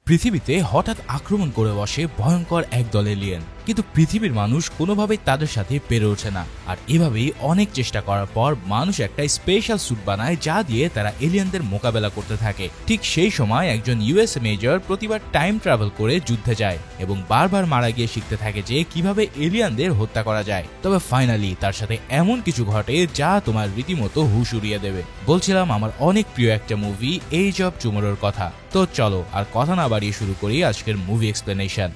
পৃথিবীতে হঠাৎ আক্রমণ করে বসে ভয়ঙ্কর একদল এলিয়েন, কিন্তু পৃথিবীর মানুষ কোনোভাবেই তাদের সাথে পেরে ওঠে না। আর এভাবেই অনেক চেষ্টা করার পর মানুষ একটা স্পেশাল স্যুট বানায়, যা দিয়ে তারা এলিয়েনদের মোকাবেলা করতে থাকে। ঠিক সেই সময় একজন ইউএস মেজর প্রতিবার টাইম ট্রাভেল করে যুদ্ধে যায় এবং বারবার মারা গিয়ে শিখতে থাকে যে কিভাবে এলিয়েনদের হত্যা করা যায়। তবে ফাইনালি তার সাথে এমন কিছু ঘটে যা তোমার রীতিমতো হুশ উড়িয়ে দেবে। বলছিলাম আমার অনেক প্রিয় একটা মুভি এজ অফ টুমরোর কথা। তো চলো আর কথা না বাড়িয়ে শুরু করি আজকের মুভি এক্সপ্লেনেশন।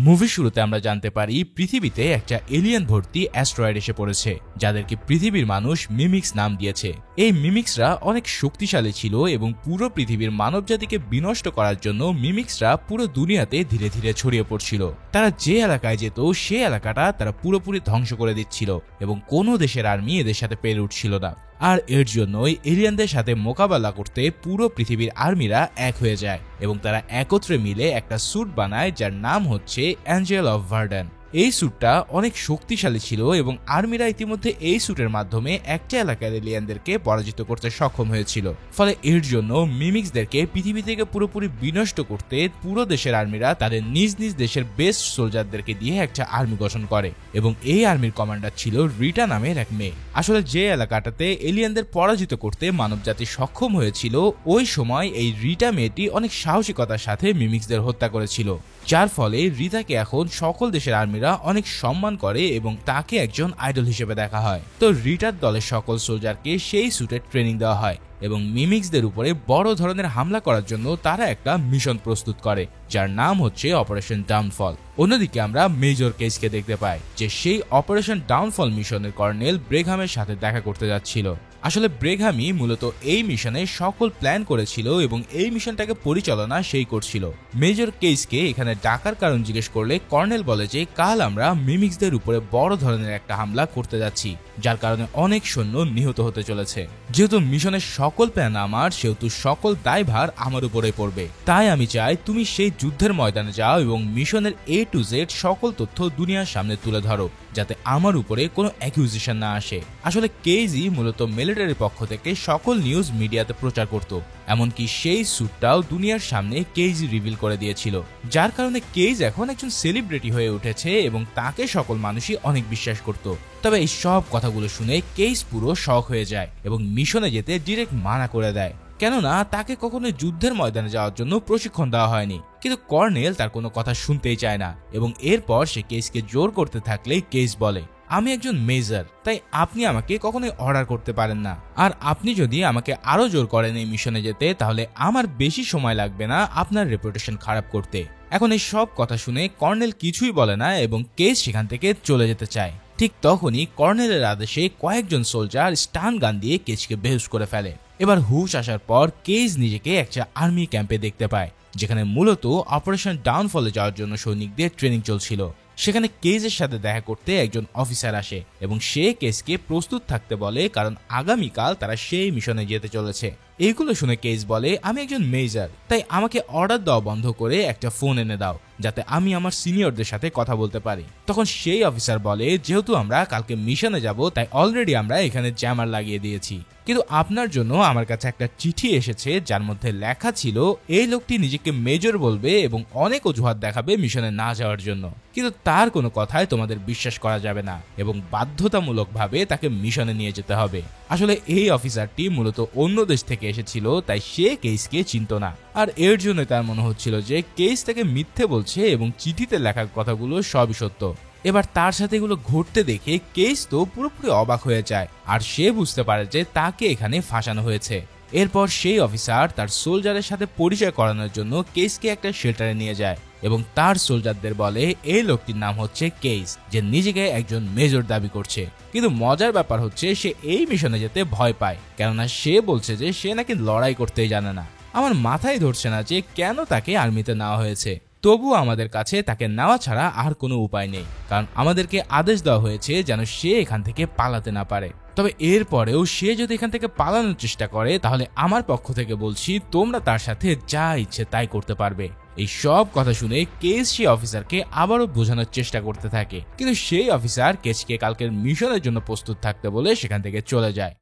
মুভির শুরুতে আমরা জানতে পারি পৃথিবীতে একটা এলিয়েন ভর্তি অ্যাস্ট্রয়েড এসে পড়েছে, যাদেরকে পৃথিবীর মানুষ মিমিক্স নাম দিয়েছে। এই মিমিক্সরা অনেক শক্তিশালী ছিল এবং পুরো পৃথিবীর মানবজাতিকে বিনষ্ট করার জন্য মিমিক্সরা পুরো দুনিয়াতে ধীরে ধীরে ছড়িয়ে পড়ছিল। তারা যে এলাকায় যেত সে এলাকাটা তারা পুরোপুরি ধ্বংস করে দিচ্ছিল এবং কোনো দেশের আর্মি এদের সাথে পেরে উঠছিল না। আর এর জন্যই এলিয়েনদের সাথে মোকাবেলা করতে পুরো পৃথিবীর আর্মিরা এক হয়ে যায় এবং তারা একত্রে মিলে একটা স্যুট বানায় যার নাম হচ্ছে অ্যাঞ্জেল অফ ভার্ডেন। এই স্যুটটা অনেক শক্তিশালী ছিল এবং আর্মিরা ইতিমধ্যে এই স্যুটের মাধ্যমে একটা এলাকার এলিয়েনদেরকে পরাজিত করতে সক্ষম হয়েছিল। ফলে এর জন্য মিমিক্সদেরকে পৃথিবী থেকে পুরোপুরি বিনষ্ট করতে পুরো দেশের আর্মিরা তাদের নিজ নিজ দেশের বেস্ট সোলজারদেরকে দিয়ে একটা আর্মি গঠন করে এবং এই আর্মির কমান্ডার ছিল রিটা নামের এক মেয়ে। আসলে যে এলাকাটাতে এলিয়েনদের পরাজিত করতে মানবজাতি সক্ষম হয়েছিল, ওই সময় এই রিটা মেয়েটি অনেক সাহসিকতার সাথে মিমিক্সদের হত্যা করেছিল, যার ফলে রিতাকে এখন সকল দেশের আর্মিরা অনেক সম্মান করে এবং তাকে একজন আইডল হিসেবে দেখা হয়। তো রিটার দলের সকল সোলজারকে সেই স্যুটের ট্রেনিং দেওয়া হয় এবং মিমিক্সদের উপরে বড় ধরনের হামলা করার জন্য তারা একটা মিশন প্রস্তুত করে, যার নাম হচ্ছে অপারেশন ডাউনফল। অন্যদিকে আমরা মেজর কেসকে দেখতে পাই যে সেই অপারেশন ডাউনফল মিশনের কর্নেল ব্রেঘামের সাথে দেখা করতে যাচ্ছিল। আসলে ব্রেঘামই মূলত এই মিশনে সকল প্ল্যান করেছিল এবং এই মিশনটাকে পরিচালনা সেই করছিল। মেজর কেসকে এখানে ডাকার কারণ জিজ্ঞেস করলে কর্নেল বলে যে কাল আমরা মিমিক্সদের উপরে বড় ধরনের একটা হামলা করতে যাচ্ছি, যার কারণে অনেক সৈন্য নিহত হতে চলেছে। যেহেতু মিশনের সকল প্ল্যান আমার, সেহেতু সকল দায়ভার আমার উপরে পড়বে। তাই আমি চাই তুমি সেই যুদ্ধের ময়দানে যাও এবং মিশনের A to Z সকল তথ্য দুনিয়ার সামনে তুলে ধরো, যাতে আমার উপরে কোনো অ্যাকিউজিশন না আসে। আসলে কেইজি মূলত মিলিটারির পক্ষ থেকে সকল নিউজ মিডিয়াতে প্রচার করত, এমনকি সেই স্যুটটাও দুনিয়ার সামনে কেইজি রিভিল করে দিয়েছিল, যার কারণে কেইজ এখন একজন সেলিব্রিটি হয়ে উঠেছে এবং তাকে সকল মানুষই অনেক বিশ্বাস করত। তবে এই সব কথাগুলো শুনে কেইজ পুরো শক হয়ে যায় এবং মিশনে যেতে ডিরেক্ট মানা করে দেয়, কেননা তাকে কখনো যুদ্ধের ময়দানে যাওয়ার জন্য প্রশিক্ষণ দেওয়া হয়নি। কিন্তু কর্নেল তার কোনো কথা শুনতেই চায় না এবং এরপর সে কেসকে জোর করতে থাকলে কেস বলে, আমি একজন মেজর, তাই আপনি আমাকে কখনোই অর্ডার করতে পারেন না। আর আপনি যদি আমাকে আরো জোর করেন এই মিশনে যেতে, তাহলে আমার বেশি সময় লাগবে না আপনার রেপুটেশন খারাপ করতে। এখন এই সব কথা শুনে কর্নেল কিছুই বলে না এবং কেস সেখান থেকে চলে যেতে চায়। ঠিক তখনই কর্নেলের আদেশে কয়েকজন সোলজার স্টান গান দিয়ে কেজকে বেহুশ করে ফেলে। এবার হুশ আসার পর কেজ নিজেকে একটা আর্মি ক্যাম্পে দেখতে পায়, যেখানে মূলত অপারেশন ডাউনফলে যাওয়ার জন্য সৈনিকদের ট্রেনিং চলছিল। সেখানে কেজের সাথে দেখা করতে একজন অফিসার আসে এবং সে কেজকে প্রস্তুত থাকতে বলে, কারণ আগামীকাল তারা সেই মিশনে যেতে চলেছে। এইগুলো শুনে কেজ বলে, আমি একজন মেজর, তাই আমাকে অর্ডার দেওয়া বন্ধ করে একটা ফোন এনে দাও, যাতে আমি আমার সিনিয়রদের সাথে কথা বলতে পারি। তখন সেই অফিসার বলে, যেহেতু আমরা কালকে মিশনে যাব, তাই অলরেডি আমরা এখানে জ্যামার লাগিয়ে দিয়েছি, কিন্তু আপনার জন্য আমার কাছে একটা চিঠি এসেছে যার মধ্যে লেখা ছিল এই লোকটি নিজেকে মেজর বলবে এবং অনেক অজুহাত দেখাবে মিশনে না যাওয়ার জন্য, কিন্তু তার কোনো কথায় তোমাদের বিশ্বাস করা যাবে না এবং বাধ্যতামূলকভাবে তাকে মিশনে নিয়ে যেতে হবে। আসলে এই অফিসারটি মূলত অন্য দেশ থেকে এসেছিল, তাই সে কেসকে চিনত না, আর এর জন্য তার মনে হচ্ছিল যে কেস তাকে মিথ্যে বলছে এবং চিঠিতে লেখা কথাগুলো সবই সত্য। এবার তার সাথে এগুলো ঘটতে দেখে কেস তো পুরোপুরি অবাক হয়ে যায় আর সে বুঝতে পারে যে তাকে এখানে ফাঁসানো হয়েছে। এরপর সেই অফিসার তার সোলজারের সাথে পরিচয় করানোর জন্য কেসকে একটা শেল্টারে নিয়ে যায় এবং তার সোলজারদের বলে এই লোকটির নাম হচ্ছে কেস, যে নিজেকে একজন মেজর দাবি করছে। কিন্তু মজার ব্যাপার হচ্ছে সে এই মিশনে যেতে ভয় পায়, কেননা সে বলছে যে সে নাকি লড়াই করতেই জানে না। আমার মাথায় ধরছে না যে কেন তাকে আর্মিতে নেওয়া হয়েছে। তবুও আমাদের কাছে তাকে নেওয়া ছাড়া আর কোনো উপায় নেই, কারণ আমাদেরকে আদেশ দেওয়া হয়েছে যেন সে এখান থেকে পালাতে না পারে। তবে এরপরেও সে যদি এখান থেকে পালানোর চেষ্টা করে, তাহলে আমার পক্ষ থেকে বলছি তোমরা তার সাথে যা ইচ্ছে তাই করতে পারবে। এই সব কথা শুনে কেস সেই অফিসারকে আবারও বোঝানোর চেষ্টা করতে থাকে, কিন্তু সেই অফিসার কেসকে কালকের মিশনের জন্য প্রস্তুত থাকতে বলে সেখান থেকে চলে যায়।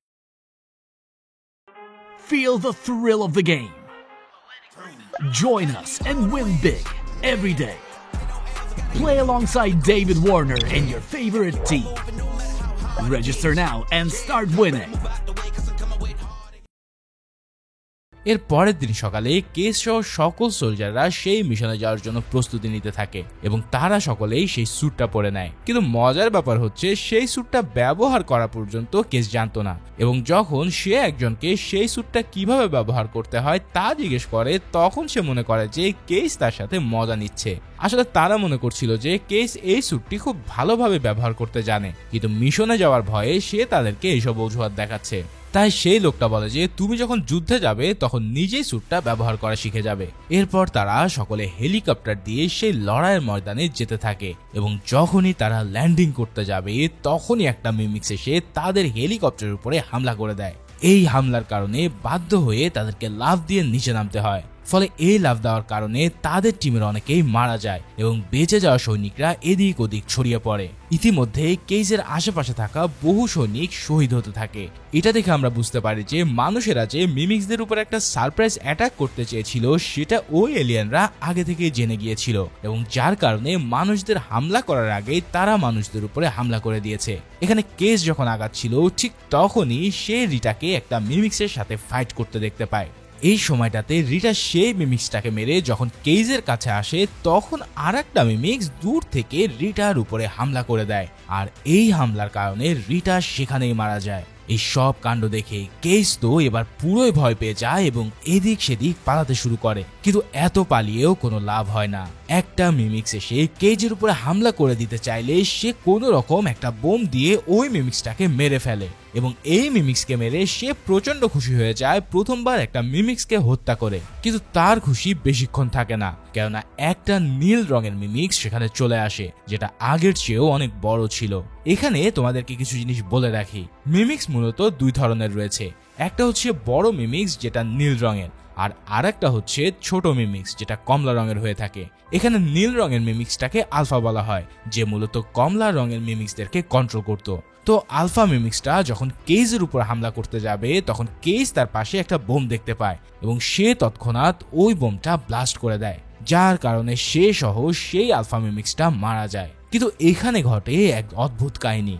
Feel the thrill of the game. Join us and win big every day. Play alongside David Warner and your favorite team. Register now and start winning. এর পরের দিন সকালে কেস সহ সকল সোলজাররা সেই মিশনে যাওয়ার জন্য প্রস্তুতি নিতে থাকে এবং তারা সকলেই সেই স্যুটটা পরে নেয়। কিন্তু মজার ব্যাপার হচ্ছে সেই স্যুটটা ব্যবহার করা পর্যন্ত কেস জানতো না এবং যখন সে একজনকে সেই স্যুটটা কিভাবে ব্যবহার করতে হয় তা জিজ্ঞেস করে তখন সে মনে করে যে কেস তার সাথে মজা নিচ্ছে। আসলে তারা মনে করছিল যে কেস এই স্যুটটি খুব ভালোভাবে ব্যবহার করতে জানে, কিন্তু মিশনে যাওয়ার ভয়ে সে তাদেরকে এইসব অজুহাত দেখাচ্ছে। তাই সেই লোকটা বলে যে তুমি যখন যুদ্ধে যাবে তখন নিজেই স্যুটটা ব্যবহার করা শিখে যাবে। এরপর তারা সকলে হেলিকপ্টার দিয়ে সেই লড়াইয়ের ময়দানে যেতে থাকে এবং যখনই তারা ল্যান্ডিং করতে যাবে তখনই একটা মিমিক্স এসে তাদের হেলিকপ্টারের উপরে হামলা করে দেয়। এই হামলার কারণে বাধ্য হয়ে তাদেরকে লাফ দিয়ে নিচে নামতে হয়। ফলে এই লাফ দেওয়ার কারণে তাদের টিমের অনেকেই মারা যায় এবং বেঁচে যাওয়া সৈনিকরা এদিক ওদিক ছড়িয়ে পড়ে। ইতিমধ্যে কেজের আশেপাশে থাকা বহু সৈনিক শহীদ হতে থাকে। এটা দেখে আমরা বুঝতে পারি যে মানুষেরা যে মিমিক্সদের উপর একটা সারপ্রাইজ অ্যাটাক করতে চেয়েছিল সেটা ওই এলিয়েনরা আগে থেকেই জেনে গিয়েছিল এবং যার কারণে মানুষদের হামলা করার আগেই তারা মানুষদের উপরে হামলা করে দিয়েছে। এখানে কেস যখন আগাচ্ছিল ঠিক তখনই সে রিটাকে একটা মিমিক্সের সাথে ফাইট করতে দেখতে পায়। এই সময়টাতে রিটা সেই মিমিক্সটাকে মেরে যখন কেজের কাছে আসে তখন আরেকটা মিমিক্স দূর থেকে রিটার উপরে হামলা করে দেয় আর এই হামলার কারণে রিটা সেখানেই মারা যায়। এই সব কাণ্ড দেখে কেজ তো এবার পুরোই ভয় পেয়ে যায় এবং এদিক সেদিক পালাতে শুরু করে, কিন্তু এত পালিয়েও কোনো লাভ হয় না। একটা মিমিক্স এসে কেজের উপরে হামলা করে দিতে চাইলে সে কোনো রকম একটা বোম দিয়ে ওই মিমিক্সটাকে মেরে ফেলে এবং এই মিমিক্সকে মেরে সে প্রচন্ড খুশি হয়ে যায় প্রথমবার একটা মিমিক্সকে হত্যা করে। কিন্তু তার খুশি বেশিক্ষণ থাকে না, কেননা একটা নীল রঙের মিমিক্স সেখানে চলে আসে যেটা আগের চেয়েও অনেক বড় ছিল। এখানে তোমাদেরকে কিছু জিনিস বলে রাখি, মিমিক্স মূলত দুই ধরনের রয়েছে। একটা হচ্ছে বড় মিমিক্স যেটা নীল রঙের, আর আরেকটা হচ্ছে ছোট মিমিক্স যেটা কমলা রঙের হয়ে থাকে। এখানে নীল রঙের মিমিক্সটাকে আলফা বলা হয়, যে মূলত কমলা রঙের মিমিক্সদেরকে কন্ট্রোল করত। তো আলফা মিমিক্সটা যখন কেজের উপর হামলা করতে যাবে তখন কেজ তার পাশে একটা বোম দেখতে পায় এবং সে তৎক্ষণাৎ ওই বোমটা ব্লাস্ট করে দেয়, যার কারণে সে সহ সেই আলফা মিমিক্সটা মারা যায়। কিন্তু এখানে ঘটে এক অদ্ভুত কাহিনী।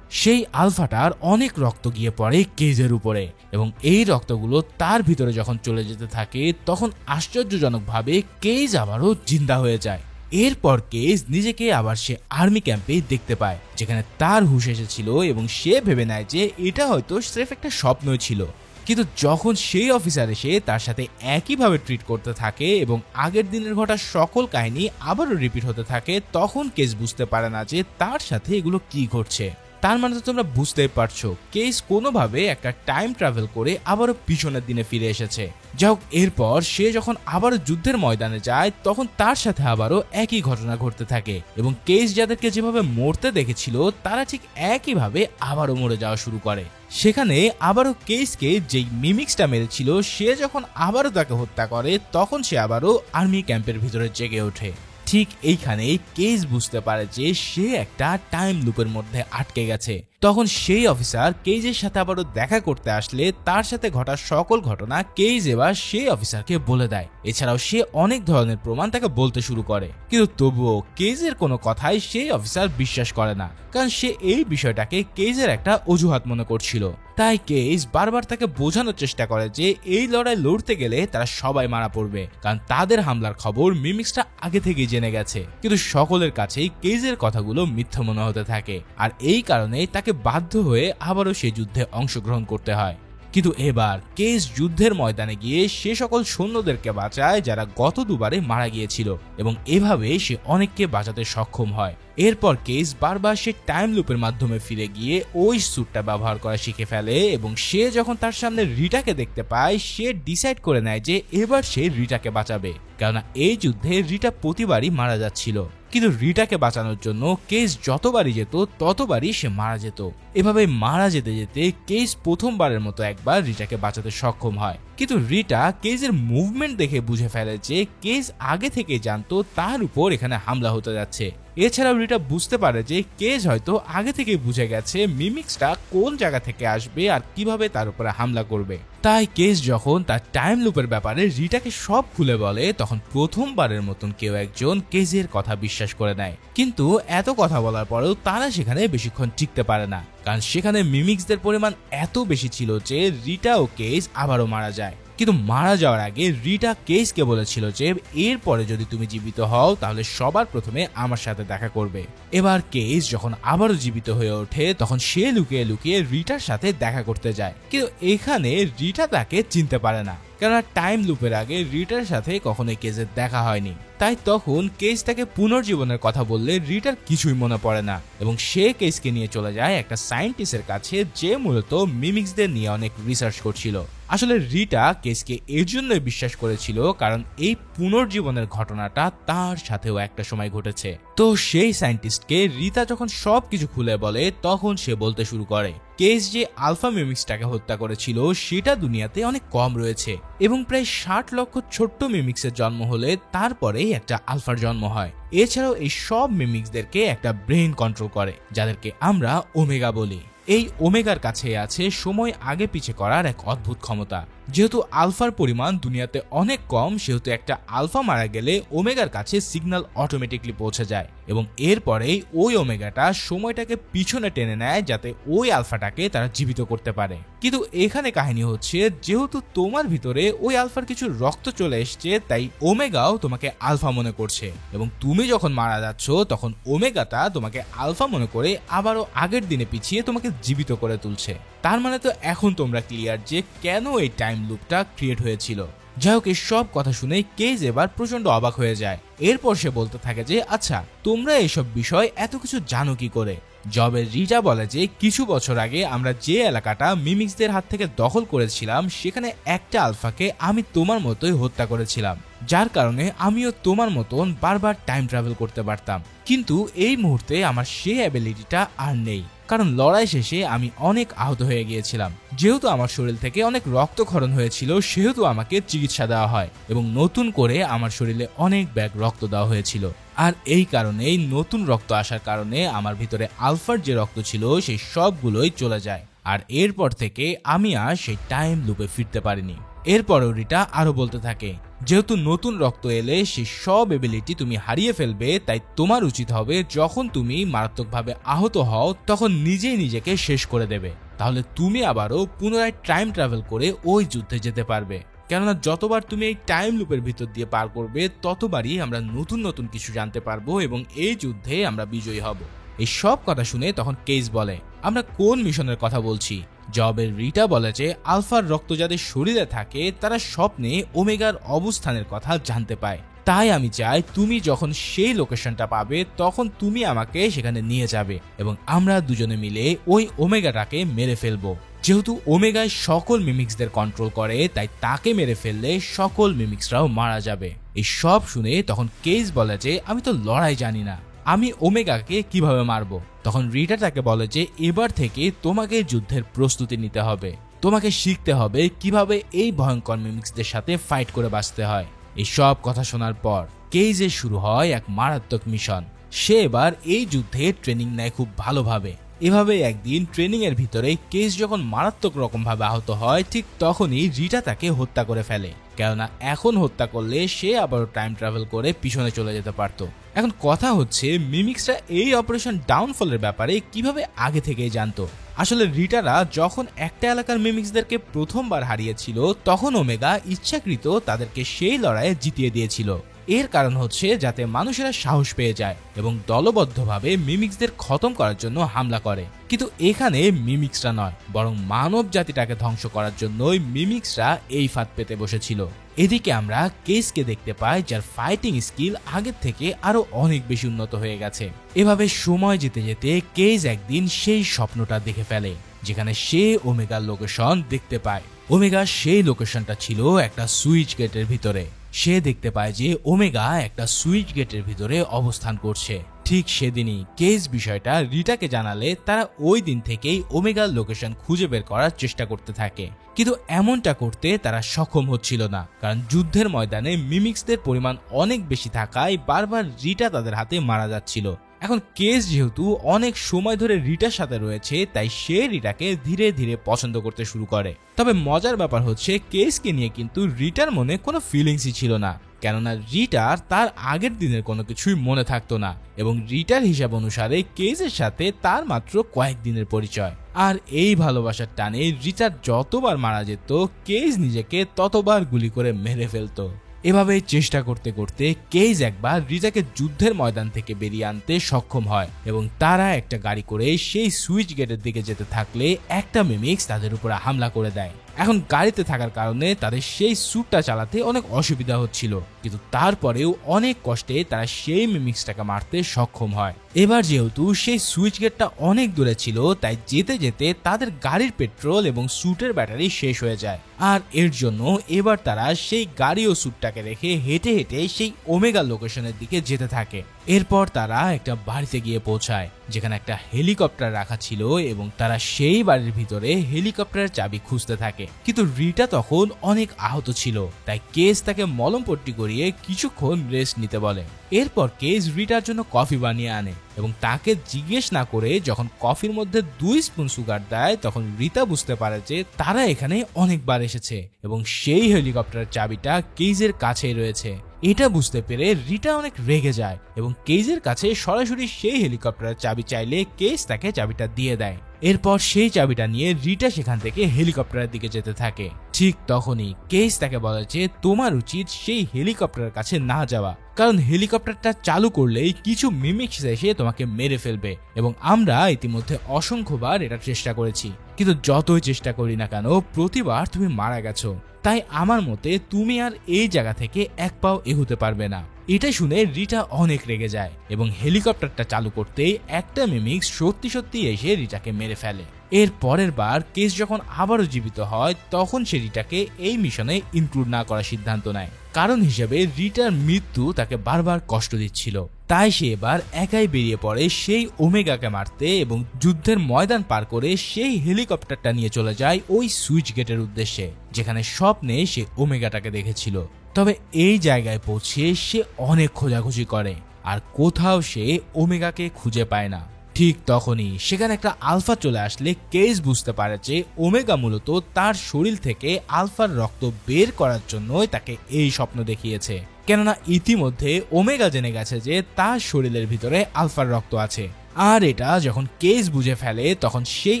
সেই আলফাটার অনেক রক্ত গিয়ে পড়ে কেজের উপরে এবং এই রক্তগুলো তার ভিতরে যখন চলে যেতে থাকে তখন আশ্চর্যজনকভাবে কেজ আবারও জিন্দা হয়ে যায়। এরপর কেজ নিজেকে আবার সে আর্মি ক্যাম্পে দেখতে পায় যেখানে তার হুঁশ এসেছিল এবং সে ভেবে নেয় যে এটা হয়তো স্রেফ একটা স্বপ্নই ছিল। কিন্তু যখন সেই অফিসার এসে তার সাথে একইভাবে ট্রিট করতে থাকে এবং আগের দিনের ঘটা সকল কাহিনী আবারও রিপিট হতে থাকে তখন কেজ বুঝতে পারে না যে তার সাথে এগুলো কি ঘটছে। তার মানে তো তোমরা বুঝতেই পারছো কেস কোনোভাবে একটা টাইম ট্রাভেল করে আবারও পিছনের দিনে ফিরে এসেছে। যাই হোক, এরপর সে যখন আবারও যুদ্ধের ময়দানে যায় তখন তার সাথে আবারও একই ঘটনা ঘটতে থাকে এবং কেস যাদেরকে যেভাবে মরতে দেখেছিল তারা ঠিক একইভাবে আবারও মরে যাওয়া শুরু করে। সেখানে আবারও কেসকে যেই মিমিক্সটা মেরেছিল সে যখন আবারও তাকে হত্যা করে তখন সে আবারও আর্মি ক্যাম্পের ভিতরে জেগে ওঠে। ঠিক এইখানেই কেস বুঝতে পারে যে সে একটা টাইম লুপের মধ্যে আটকে গেছে। তখন সেই অফিসার কেজের সাথে আবারও দেখা করতে আসলে তার সাথে ঘটা সকল ঘটনা কেজ এবার সেই অফিসারকে বলে দেয়। এছাড়াও সে অনেক ধরনের প্রমাণ তাকে বলতে শুরু করে, কিন্তু তবুও কেজের কোনো কথাই সেই অফিসার বিশ্বাস করে না, কারণ সে এই বিষয়টাকে কেজের একটা অজুহাত মনে করছিল। তাই কেজ বারবার তাকে বোঝানোর চেষ্টা করে যে এই লড়াই লড়তে গেলে তারা সবাই মারা পড়বে, কারণ তাদের হামলার খবর মিমিক্সটা আগে থেকেই জেনে গেছে। কিন্তু সকলের কাছেই কেজের কথাগুলো মিথ্যা মনে হতে থাকে আর এই কারণে তাকে বাধ্য হয়ে আবারও সে যুদ্ধে অংশগ্রহণ করতে হয়। কিন্তু এবার কেস যুদ্ধের ময়দানে গিয়ে সে সকল সৈন্যদেরকে বাঁচায় যারা গত দুবারে মারা গিয়েছিল এবং এভাবে সে অনেককে বাঁচাতে সক্ষম হয়। এরপর কেস বারবার সে টাইম লুপের মাধ্যমে ফিরে গিয়ে ওই স্যুটটা ব্যবহার করা শিখে ফেলে এবং সে যখন তার সামনে রিটাকে দেখতে পায় সে ডিসাইড করে নেয় যে এবার সে রিটাকে বাঁচাবে, কেননা এই যুদ্ধে রিটা প্রতিবারই মারা যাচ্ছিল। কিন্তু রিটাকে বাঁচানোর জন্য কেস যতবারই যেত ততবারই সে মারা যেত। এভাবে মারা যেতে যেতে কেস প্রথমবারের মতো একবার রিটাকে বাঁচাতে সক্ষম হয় কিন্তু রিটা কেজের মুভমেন্ট দেখে বুঝে ফেলে যে কেজ আগে থেকে জানতো তার উপর এখানে হামলা হতে যাচ্ছে। এছাড়াও রিটা বুঝতে পারে যে কেজ হয়তো আগে থেকে বুঝে গেছে মিমিক্সটা কোন জায়গা থেকে আসবে আর কিভাবে তার উপরে হামলা করবে। তাই কেজ যখন তার টাইম লুপের ব্যাপারে রিটাকে সব খুলে বলে তখন প্রথমবারের মতন কেউ একজন কেজের কথা বিশ্বাস করে নেয়। কিন্তু এত কথা বলার পরেও তারা সেখানে বেশিক্ষণ টিকতে পারে না, কারণ সেখানে মিমিক্সদের পরিমাণ এত বেশি ছিল যে রিটা ও কেজ আবারও মারা যায়। কিন্তু মারা যাওয়ার আগে রিটা কেজকে বলেছিল যে এরপরে যদি তুমি জীবিত হও তাহলে সবার প্রথমে আমার সাথে দেখা করবে। এবার কেজ যখন আবারও জীবিত হয়ে ওঠে তখন সে লুকিয়ে লুকিয়ে রিটার সাথে দেখা করতে যায়, কিন্তু এখানে রিটা তাকে চিনতে পারে না, কেননা টাইম লুপের আগে রিটার সাথে কখনোই কেজের দেখা হয়নি। তাই তখন কেজ তাকে পুনর্জীবনের কথা বললে রিটার কিছুই মনে পড়ে না এবং সে কেজকে নিয়ে চলে যায় একটা সায়েন্টিস্টের কাছে যে মূলত মিমিক্সদের নিয়ে অনেক রিসার্চ করছিল। আসলে রিটা কেজকে এর জন্যই বিশ্বাস করেছিল কারণ এই পুনর্জীবনের ঘটনাটা তার সাথেও একটা সময় ঘটেছে। তো সেই সায়েন্টিস্টকে রিতা যখন সবকিছু খুলে বলে তখন সে বলতে শুরু করে কেজ যে আলফা মিমিক্সটাকে হত্যা করেছিল সেটা দুনিয়াতে অনেক কম রয়েছে এবং প্রায় 60 লক্ষ ছোট্ট মিমিক্সের জন্ম হলে তারপরেই একটা আলফার জন্ম হয়। এছাড়াও এই সব মিমিক্সদেরকে একটা ব্রেন কন্ট্রোল করে যাদেরকে আমরা ওমেগা বলি। এই ওমেগার কাছে আছে সময় আগে পিছে করার এক অদ্ভুত ক্ষমতা। যেহেতু আলফার পরিমাণ দুনিয়াতে অনেক কম সেহেতু একটা আলফা মারা গেলে ওমেগার কাছে সিগন্যাল অটোমেটিকলি পৌঁছে যায় এবং এরপরেই ওই ওমেগাটা সময়টাকে পিছনে টেনে নেয় যাতে ওই আলফাটাকে তারা জীবিত করতে পারে। কিন্তু এখানে কাহিনী হচ্ছে যেহেতু তোমার ভিতরে ওই আলফার কিছু রক্ত চলে এসছে তাই ওমেগাও তোমাকে আলফা মনে করছে এবং তুমি যখন মারা যাচ্ছ তখন ওমেগাটা তোমাকে আলফা মনে করে আবারও আগের দিনে পিছিয়ে তোমাকে জীবিত করে তুলছে। তার মানে তো এখন তোমরা ক্লিয়ার যে কেন এই টাইম লুপটা ক্রিয়েট হয়েছিল। যাই হোক, এই সব কথা শুনে কেজ এবার প্রচন্ড অবাক হয়ে যায়। এরপর সে বলতে থাকে যে আচ্ছা তোমরা এইসব বিষয় এত কিছু জানো কি করে। জবে রিটা বলে যে কিছু বছর আগে আমরা যে এলাকাটা মিমিক্সদের হাত থেকে দখল করেছিলাম সেখানে একটা আলফাকে আমি তোমার মতোই হত্যা করেছিলাম, যার কারণে আমিও তোমার মতন বারবার টাইম ট্রাভেল করতে পারতাম। কিন্তু এই মুহূর্তে আমার সেই অ্যাবিলিটিটা আর নেই, কারণ লড়াই শেষে আমি অনেক আহত হয়ে গিয়েছিলাম। যেহেতু আমার শরীর থেকে অনেক রক্তক্ষরণ হয়েছিল সেহেতু আমাকে চিকিৎসা দেওয়া হয় এবং নতুন করে আমার শরীরে অনেক ব্যাগ রক্ত দেওয়া হয়েছিল। আর এই কারণেই নতুন রক্ত আসার কারণে আমার ভিতরে আলফার যে রক্ত ছিল সেই সবগুলোই চলে যায় আর এরপর থেকে আমি আর সেই টাইম লুপে ফিরতে পারিনি। এরপরেও রিটা আরো বলতে থাকে যেহেতু নতুন রক্ত এলে সেই সব এবিলিটি তুমি হারিয়ে ফেলবে তাই তোমার উচিত হবে যখন তুমি মারাত্মকভাবে আহত হও তখন নিজেই নিজেকে শেষ করে দেবে, তাহলে তুমি আবারও পুনরায় টাইম ট্রাভেল করে ওই যুদ্ধে যেতে পারবে। কেননা যতবার তুমি এই টাইম লুপের ভিতর দিয়ে পার করবে ততবারই আমরা নতুন নতুন কিছু জানতে পারবো এবং এই যুদ্ধে আমরা বিজয়ী হব। এই সব কথা শুনে তখন কেজ বলে আমরা কোন মিশনের কথা বলছি। জবের রিটা বলে যে আলফার রক্ত যাদের শরীরে থাকে তারা স্বপ্নে ওমেগার অবস্থানের কথা জানতে পায়, তাই আমি চাই তুমি যখন সেই লোকেশনটা পাবে তখন তুমি আমাকে সেখানে নিয়ে যাবে এবং আমরা দুজনে মিলে ওই ওমেগাটাকে মেরে ফেলবো। যেহেতু ওমেগায় সকল মিমিক্সদের কন্ট্রোল করে তাই তাকে মেরে ফেললে সকল মিমিক্সরাও মারা যাবে। এই সব শুনে তখন কেজ বলে যে আমি তো লড়াই জানি না, আমি ওমেগাকে কিভাবে মারবো। তখন রিটা তাকে বলে যে এবার থেকে তোমাকে যুদ্ধের প্রস্তুতি নিতে হবে, তোমাকে শিখতে হবে কিভাবে এই ভয়ঙ্কর মিমিক্সদের সাথে ফাইট করে বাঁচতে হয়। এই সব কথা শোনার পর কেজের শুরু হয় এক মারাত্মক মিশন। সে এবার এই যুদ্ধে ট্রেনিং নেয় খুব ভালোভাবে। এভাবে একদিন ট্রেনিং এর ভিতরে কেজ যখন মারাত্মক রকম ভাবে আহত হয় ঠিক তখনই রিটা তাকে হত্যা করে ফেলে, কেননা এখন হত্যা করলে সে আবারও টাইম ট্রাভেল করে পিছনে চলে যেতে পারত। এখন কথা হচ্ছে মিমিক্সরা এই অপারেশন ডাউনফলের ব্যাপারে কিভাবে আগে থেকেই জানতো। আসলে রিটারা যখন একটা এলাকার মিমিক্সদেরকে প্রথমবার হারিয়েছিল তখন ওমেগা ইচ্ছাকৃত তাদেরকে সেই লড়াইয়ে জিতিয়ে দিয়েছিল। এর কারণ হচ্ছে যাতে মানুষেরা সাহস পেয়ে যায় এবং দলবদ্ধভাবে মিমিক্সদের খতম করার জন্য হামলা করে। কিন্তু এখানে মিমিক্সরা নয় বরং মানব জাতিটাকে ধ্বংস করার জন্যই মিমিক্সরা এই ফাঁদ পেতে বসেছিল। এদিকে আমরা কেজকে দেখতে পাই যার ফাইটিং স্কিল আগের থেকে আরো অনেক বেশি উন্নত হয়ে গেছে। এভাবে সময় যেতে যেতে কেজ একদিন সেই স্বপ্নটা দেখে ফেলে যেখানে সে ওমেগার লোকেশন দেখতে পায়। ওমেগার সেই লোকেশনটা ছিল একটা সুইচ গেটের ভিতরে। সে দেখতে পায় যে ওমেগা একটা সুইচ গেটের ভিতরে অবস্থান করছে। ঠিক সেদিনই কেজ বিষয়টা রিটাকে জানালে তারা ওই দিন থেকেই ওমেগার লোকেশন খুঁজে বের করার চেষ্টা করতে থাকে। কিন্তু এমনটা করতে তারা সক্ষম হচ্ছিল না, কারণ যুদ্ধের ময়দানে মিমিক্সদের পরিমাণ অনেক বেশি থাকায় বারবার রিটা তাদের হাতে মারা যাচ্ছিল। এখন কেস যেহেতু অনেক সময় ধরে রিটার সাথে রয়েছে, তাই সে রিটাকে ধীরে ধীরে পছন্দ করতে শুরু করে। তবে মজার ব্যাপার হচ্ছে কেসকে নিয়ে কিন্তু রিটার মনে কোনো ফিলিংসই ছিল না, কেননা রিটার তার আগের দিনের কোনো কিছুই মনে থাকতো না এবং রিটার হিসাব অনুসারে কেসের সাথে তার মাত্র কয়েকদিনের পরিচয়। আর এই ভালোবাসার টানে রিটার যতবার মারা যেত, কেস নিজেকে ততবার গুলি করে মেরে ফেলতো। এভাবে চেষ্টা করতে করতে কেজ একবার রিটাকে যুদ্ধের ময়দান থেকে বেরিয়ে আনতে সক্ষম হয় এবং তারা একটা গাড়ি করে সেই সুইচ গেটের দিকে যেতে থাকলে একটা মিমিক্স তাদের উপরে হামলা করে দেয়। এখন গাড়িতে থাকার কারণে তাদের সেই স্যুটটা চালাতে অনেক অসুবিধা হচ্ছিল, কিন্তু তারপরেও অনেক কষ্টে তারা সেই মিমিক্সটাকে মারতে সক্ষম হয়। এবার যেহেতু সেই সুইচ গেটটা অনেক দূরে ছিল, তাই যেতে যেতে তাদের গাড়ির পেট্রোল এবং স্যুটের ব্যাটারি শেষ হয়ে যায়। আর এর জন্য এবার তারা সেই গাড়ি ও স্যুটটাকে রেখে হেঁটে হেঁটে সেই ওমেগা লোকেশনের দিকে যেতে থাকে। এরপর তারা একটা বাড়িতে গিয়ে পৌঁছায় যেখানে একটা হেলিকপ্টার রাখা ছিল এবং তারা সেই বাড়ির ভিতরে হেলিকপ্টারের চাবি খুঁজতে থাকে। কিন্তু রিটা তখন অনেক আহত ছিল, তাই কেস তাকে মলমপট্টি করিয়ে কিছুক্ষণ রেস্ট নিতে বলে। এরপর কেস রিটার জন্য কফি বানিয়ে আনে এবং তাকে জিজ্ঞেস না করে যখন কফির মধ্যে 2 স্পুন সুগার দেয়, তখন রিতা বুঝতে পারে যে তারা এখানে অনেকবার এসেছে এবং সেই হেলিকপ্টারের চাবিটা কেজের কাছেই রয়েছে। এটা বুঝতে পেরে রিটা অনেক রেগে যায় এবং কেজের কাছে সরাসরি সেই হেলিকপ্টারের চাবি চাইলে কেজ তাকে চাবিটা দিয়ে দেয়। এরপর সেই চাবিটা নিয়ে রিটা সেখান থেকে হেলিকপ্টারের দিকে যেতে থাকে। ঠিক তখনই কেজ তাকে বলে যে তোমার উচিত সেই হেলিকপ্টারের কাছে না যাওয়া, কারণ হেলিকপ্টারটা চালু করলেই কিছু মিমিক্স এসে তোমাকে মেরে ফেলবে এবং আমরা ইতিমধ্যে অসংখ্যবার এটা চেষ্টা করেছি, কিন্তু যতই চেষ্টা করি না কেন প্রতিবার তুমি মারা গেছো। তাই আমার মতে তুমি আর এই জায়গা থেকে এক পাও এগোতে পারবে না। এটা শুনে রিটা অনেক রেগে যায় এবং হেলিকপ্টারটা চালু করতেই একটা মিমিক্স সত্যি সত্যি এসে রিটাকে মেরে ফেলে। এর পরের বার কেস যখন আবারও জীবিত হয়, তখন সে রিটাকে এই মিশনে ইনক্লুড না করার সিদ্ধান্ত নেয়, কারণ হিসেবে রিটার মৃত্যু তাকে বারবার কষ্ট দিচ্ছিল। তাই সে এবার একাই বেরিয়ে পড়ে সেই ওমেগাকে মারতে এবং যুদ্ধের ময়দান পার করে সেই হেলিকপ্টারটা নিয়ে চলে যায় ওই সুইচ গেটের উদ্দেশ্যে, যেখানে স্বপ্নে সে ওমেগাটাকে দেখেছিল। তবে এই জায়গায় পৌঁছে সে অনেক খোঁজাখুঁজি করে আর কোথাও সে ওমেগাকে খুঁজে পায় না। ঠিক তখনই সেখানে একটা আলফা চলে আসলে কেস বুঝতে পারে যে ওমেগা মূলত তার শরীর থেকে আলফার রক্ত বের করার জন্যই তাকে এই স্বপ্ন দেখিয়েছে, কেননা ইতিমধ্যে ওমেগা জেনে গেছে যে তার শরীরের ভিতরে আলফার রক্ত আছে। আর এটা যখন কেস বুঝে ফেলে, তখন সেই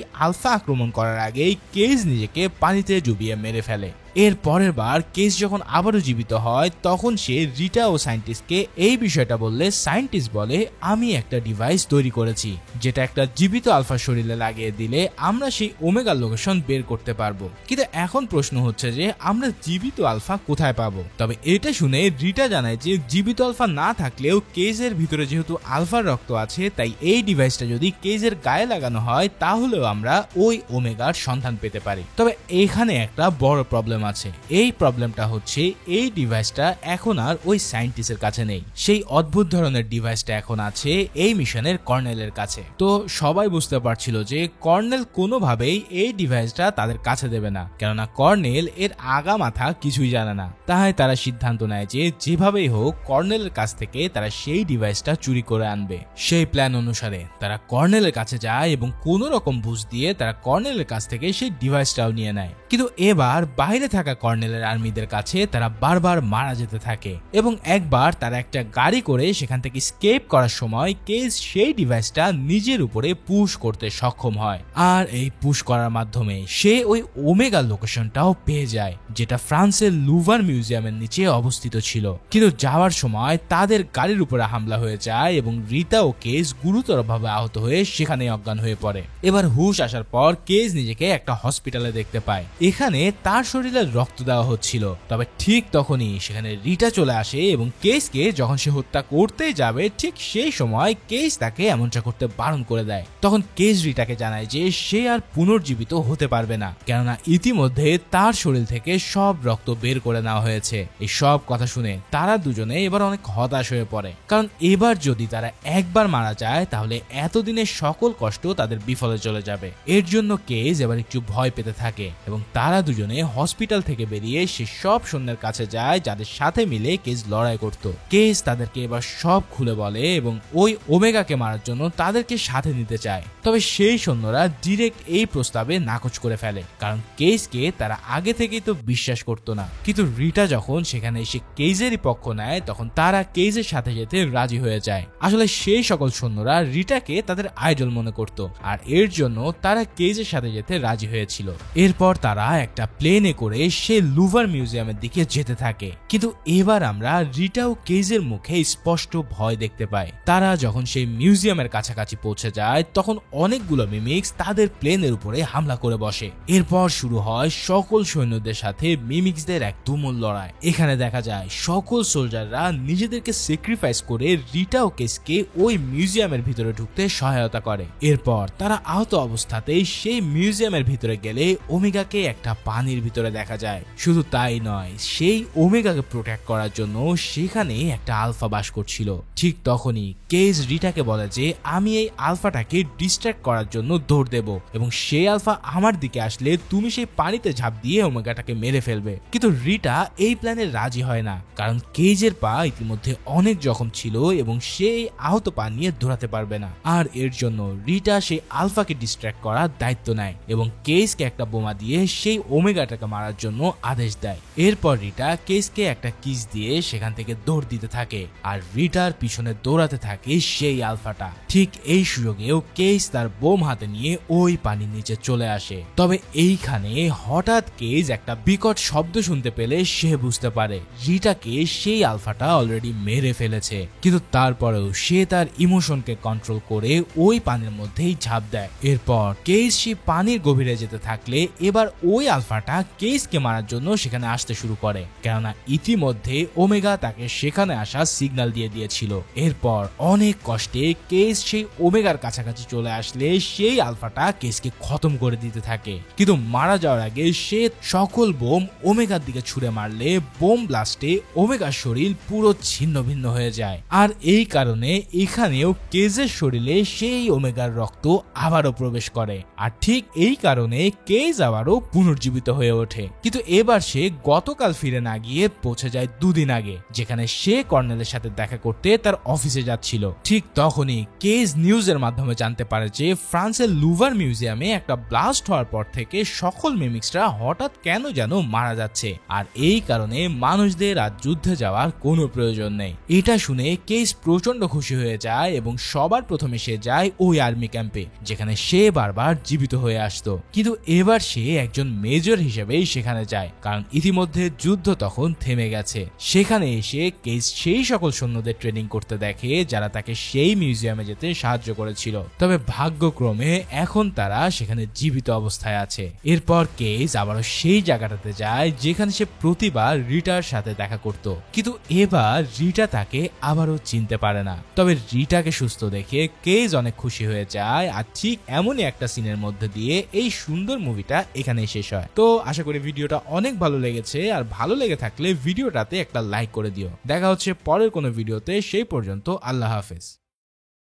আলফা আক্রমণ করার আগেই কেস নিজেকে পানিতে ডুবিয়ে মেরে ফেলে। এর পরের বার কেস যখন আবারও জীবিত হয়, তখন সে রিটা ও সায়েন্টিস্টকে এই বিষয়টা বললে সায়েন্টিস্ট বলে আমি একটা ডিভাইস তৈরি করেছি যেটা একটা জীবিত আলফা শরীরে লাগিয়ে দিলে আমরা সেই ওমেগা লোকেশন বের করতে পারবো। কিন্তু এখন প্রশ্ন হচ্ছে যে আমরা জীবিত আলফা কোথায় পাবো? তবে এটা শুনে রিটা জানায় যে জীবিত আলফা না থাকলেও কেজের ভিতরে যেহেতু আলফার রক্ত আছে, তাই এই ডিভাইসটা যদি কেজের গায়ে লাগানো হয় তাহলেও আমরা ওই ওমেগার সন্ধান পেতে পারি। তবে এখানে একটা বড় প্রবলেম আছে। এই প্রবলেমটা হচ্ছে এই ডিভাইসটা এখন আর ওই সায়েন্টিস্টের কাছে নেই। সেই অদ্ভুত ধরনের ডিভাইসটা এখন আছে এই মিশনের কর্নেলের কাছে। তো সবাই বুঝতে পারছিল যে কর্নেল কোনোভাবেই এই ডিভাইসটা তাদের কাছে দেবে না, কেননা কর্নেল এর আগা মাথা কিছুই জানে না। তাই তারা সিদ্ধান্ত নেয় যে যেভাবেই হোক কর্নেলের কাছ থেকে তারা সেই ডিভাইসটা চুরি করে আনবে। সেই প্ল্যান অনুসারে তারা কর্নেলের কাছে যায় এবং কোনো রকম বুঝ দিয়ে তারা কর্নেলের কাছ থেকে সেই ডিভাইসটাও নিয়ে নেয়। কিন্তু এবার বাইরে থাকা কর্নেলের আর্মিদের কাছে তারা বারবার মারা যেতে থাকে এবং একবার তারা একটা গাড়ি করে সেখান থেকে স্কেপ করার সময় কেস সেই ডিভাইসটা নিজের উপরে পুশ করতে সক্ষম হয়। আর এই পুশ করার মাধ্যমে সে ওই ওমেগা লোকেশনটাও পেয়ে যায়, যেটা ফ্রান্সের লুভার মিউজিয়ামের নিচে অবস্থিত ছিল। কিন্তু যাওয়ার সময় তাদের গাড়ির উপরে হামলা হয়ে যায় এবং রিতা ও কেস গুরুতরভাবে আহত হয়ে সেখানে অজ্ঞান হয়ে পড়ে। এবার হুশ আসার পর কেস নিজেকে একটা হসপিটালে দেখতে পায়। এখানে তার শরীরে রক্ত দেওয়া হচ্ছিল। তবে ঠিক তখনই সেখানে রিটা চলে আসে এবং কেসকে যখন সে হত্যা করতে যাবে ঠিক সেই সময় কেস তাকে এমনটা করতে বারণ করে দেয়। তখন কেস রিটাকে জানায় যে সে আর পুনর্জীবিত হতে পারবে না, কেননা ইতিমধ্যে তার শরীর থেকে সব রক্ত বের করে নেওয়া হয়েছে। এই সব কথা শুনে তারা দুজনে এবার অনেক হতাশ হয়ে পড়ে, কারণ এবার যদি তারা একবার মারা যায় তাহলে এতদিনের সকল কষ্ট তাদের বিফলে চলে যাবে। এর জন্য কেস এবার একটু ভয় পেতে থাকে এবং তারা দুজনে হসপিটাল থেকে বেরিয়ে সে সব সৈন্যের কাছে যায় যাদের সাথে মিলে কেস লড়াই করত। কেস তাদেরকে এবার সব খুলে বলে এবং ওই ওমেগাকে মারার জন্য তাদেরকে সাথে নিতে চায়। তবে সেই সৈন্যরা ডিরেক্ট এই প্রস্তাবে নাকচ করে ফেলে, কারণ কেসকে তারা আগে থেকেই তো বিশ্বাস করতো না। কিন্তু রিটা যখন সেখানে এসে কেজেরই পক্ষ নেয় তখন তারা কেজের সাথে যেতে রাজি হয়ে যায়। আসলে সেই সকল সৈন্যরা রিটাকে তাদের আইডল মনে করত, আর এর জন্য তারা কেজের সাথে যেতে রাজি হয়েছিল। এরপর তারা একটা প্লেনে করে সে লুভার মিউজিয়ামের দিকে যেতে থাকে। কিন্তু এবার আমরা রিটা ও কেজের মুখে স্পষ্ট ভয় দেখতে পাই। তারা যখন সেই মিউজিয়ামের কাছাকাছি পৌঁছে যায় তখন অনেকগুলো মিমিক্স তাদের প্লেনের উপরে হামলা করে বসে। এরপর শুরু হয় সকল সৈন্যদের সাথে মিমিক্সদের এক তুমুল লড়াই। এখানে দেখা যায় সকল সোলজাররা নিজেদেরকে স্যাক্রিফাইস করে রিটা ও কেসকে ওই মিউজিয়ামের ভিতরে ঢুকতে সহায়তা করে। এরপর তারা আহত অবস্থাতেই সেই মিউজিয়ামের ভিতরে গেলে ওমেগাকে একটা পানির ভিতরে দেখা যায়। শুধু তাই নয়, সেই ওমেগাকে প্রোটেক্ট করার জন্য সেখানে একটা আলফা বাস করছিল। ঠিক তখনই কেস রিটাকে বলে যে আমি এই আলফাটাকে ডিস্ট্র্যাক্ট করার জন্য দৌড় দেব এবং সেই আলফা আমার দিকে আসলে তুমি সেই পানিতে ঝাঁপ দিয়ে ওমেগাটাকে মেরে ফেলবে। কিন্তু রিটা এই প্ল্যানে রাজি হয় না, কারণ কেজের পা ইতিমধ্যে অনেক জখম ছিল এবং সে আহত পা নিয়ে দৌড়াতে পারবে না। আর এর জন্য রিটা সেই আলফাকে ডিস্ট্র্যাক্ট করার দায়িত্ব নেয় এবং কেসকে একটা বোমা দিয়ে সেই ওমেগাটাকে মারার জন্য আদেশ দেয়। এরপর রিটা কেসকে একটা কিস দিয়ে সেখান থেকে দৌড় দিতে থাকে আর রিটার পিছনে দৌড়াতে থাকে সেই আলফাটা। ঠিক এই সুযোগেও কেস তার বোম হাতে নিয়ে ওই পানির নিচে চলে আসে। তবে এইখানে হঠাৎ কেজ একটা বিকট শব্দ শুনতে পেলে সে বুঝতে পারে রিটাকে সেই আলফাটা অলরেডি মেরে ফেলেছে। কিন্তু তারপরেও সে তার ইমোশনকে কন্ট্রোল করে ওই পানির মধ্যেই ঝাঁপ দেয়। এরপর কেজ সেই পানির গভীরে যেতে থাকলে এবার ওই আলফাটা কেজকে মারার জন্য সেখানে আসতে শুরু করে, কেননা ইতিমধ্যে ওমেগা তাকে সেখানে আসা সিগন্যাল দিয়ে দিয়েছিল। এরপর অনেক কষ্টে কেজ সেই ওমেগার কাছাকাছি চলে আসলে সেই আলফাটা কেজকে খতম করে দিতে থাকে। কিন্তু মারা যাওয়ার আগে সে সকল বোম ওমেগার দিকে ছুড়ে মারলে বোম ব্লাস্টে ওমেগার শরীর পুরো ছিন্ন ভিন্ন হয়ে যায়। আর এই কারণে এখানেও কেজের শরীরে সেই ওমেগার রক্ত আবারও প্রবেশ করে, আর ঠিক এই কারণে কেজ আবারও পুনর্জীবিত হয়ে ওঠে। কিন্তু এবার সে গতকাল ফিরে না গিয়ে পৌঁছে যায় দুদিন আগে, যেখানে সে কর্নেলের সাথে দেখা করতে তার অফিসে যাচ্ছিল। ঠিক তখনই কেজ নিউজের মাধ্যমে জানতে পারে যে ফ্রান্সের লুভার মিউজিয়ামে একটা ব্লাস্ট হওয়ার পর থেকে সকল মিমিক্সরা হঠাৎ কেন যেন মারা যাচ্ছে, আর এই কারণে মানুষদের আর যুদ্ধে যাওয়ার কোনো প্রয়োজন নেই। এটা শুনে কেস প্রচন্ড খুশি হয়ে যায় এবং সবার প্রথমে সে যায় ওই আর্মি ক্যাম্পে, যেখানে সে বারবার জীবিত হয়ে আসতো। কিন্তু এবার সে একজন মেজর হিসেবেই সেখানে যায়, কারণ ইতিমধ্যে যুদ্ধ তখন থেমে গেছে। সেখানে এসে কেস সেই সকল সৈন্যদের ট্রেনিং করতে দেখে যারা তাকে সেই মিউজিয়ামে যেতে সাহায্য করেছিল। তবে ভাগ্যক্রমে এখন তারা সেখানে জীবিত অবস্থায় আছে। এরপর কেস আবারও সেই জায়গাটাতে যায় যেখানে সে প্রতিবার রিটার সাথে দেখা করত, কিন্তু এবার রিটা তাকে আবারও চিনতে পারে না। তবে রিটাকে সুস্থ দেখে কেজ অনেক খুশি হয়ে যায়, আর ঠিক এমনই একটা সিনের মধ্যে দিয়ে এই সুন্দর মুভিটা এখানেই শেষ হয়। তো আশা করি ভিডিওটা অনেক ভালো লেগেছে, আর ভালো লেগে থাকলে ভিডিওটাতে একটা লাইক করে দিও। দেখা হচ্ছে পরের কোনো ভিডিওতে, সেই পর্যন্ত আল্লাহ হাফেজ।